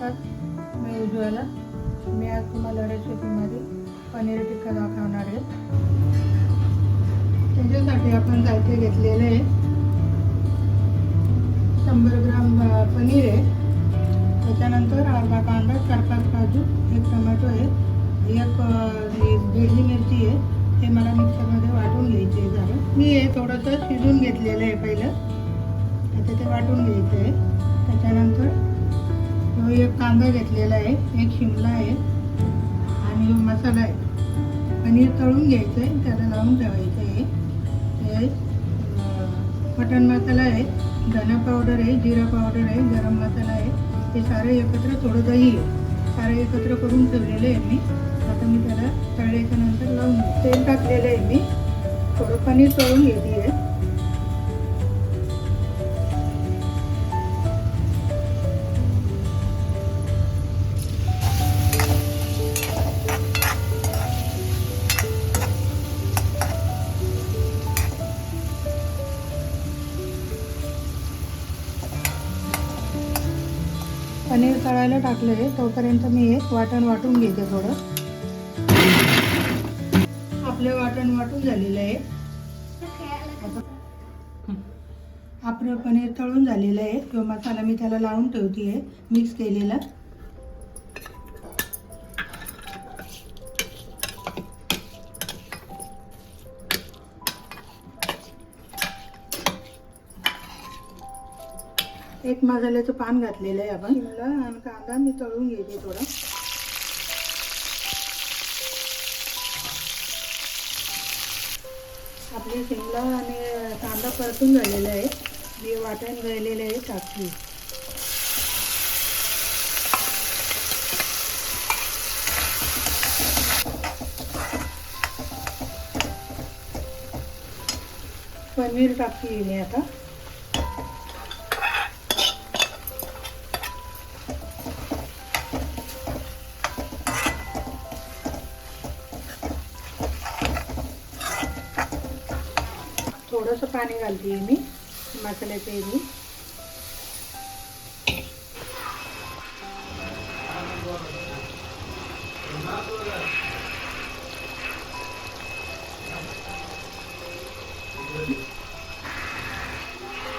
नमस्कार, मी उज्ज्वला. मी आज तुम्हाला रेसिपीमध्ये पनीर टिक्का दाखवणार आहे. त्याच्यासाठी आपण साहित्य घेतलेलं आहे 100 ग्राम पनीर आहे. त्याच्यानंतर अर्धा कांदा, 4-5 काजू, 1 टोमॅटो आहे, 1 बेडगी मिरची आहे. हे मला मिक्सरमध्ये वाटून घ्यायचे आहे. झालं मी हे थोडंसं शिजून घेतलेलं आहे पहिलं. आता ते वाटून घ्यायचं आहे. त्याच्यानंतर एक कांदा घेतलेला आहे, 1 शिमला आहे आणि मसाला आहे. पनीर तळून घ्यायचं आहे, त्याला लावून ठेवायचं आहे. हे मटण मसाला आहे, धना पावडर आहे, जिरा पावडर आहे, गरम मसाला आहे. हे सारे एकत्र, थोडं दही आहे, सारे एकत्र करून ठेवलेलं आहे मी. आता मी त्याला तळल्याच्या नंतर लावून तेल टाकलेलं आहे. मी थोडं पनीर तळून घेते आहे. पनीर तळायला टाकले आहे, तोपर्यंत मी एक वाटण वाटून घेते. थोडं आपले वाटण वाटून झालेलं आहे. आपलं पनीर तळून झालेलं आहे. तो मसाला मी त्याला लावून ठेवते आहे, मिक्स केलेला. एक मसाल्याचं पान घातलेलं आहे आपण. शिमला आणि कांदा मी तळून घेते थोडा. आपले शिमला आणि कांदा परतून झालेला आहे. मी वाटण गळलेलं आहे टाकली. पनीर टाकली मी आता. थोडंसं पाणी घालते मी मसाल्याच्या इथे.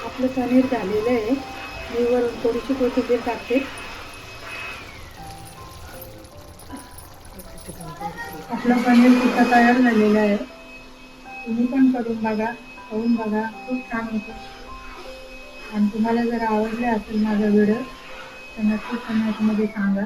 आपलं पनीर झालेलं आहे. मी वरून थोडीशी कोथिंबीर टाकते. आपलं पनीर टिक्का तयार झालेलं आहे. तुम्ही पण करून बघा, खाऊन बघा, खूप छान होतं. आणि तुम्हाला जर आवडले असेल माझा व्हिडिओ तर नक्की कमेंटमध्ये सांगा.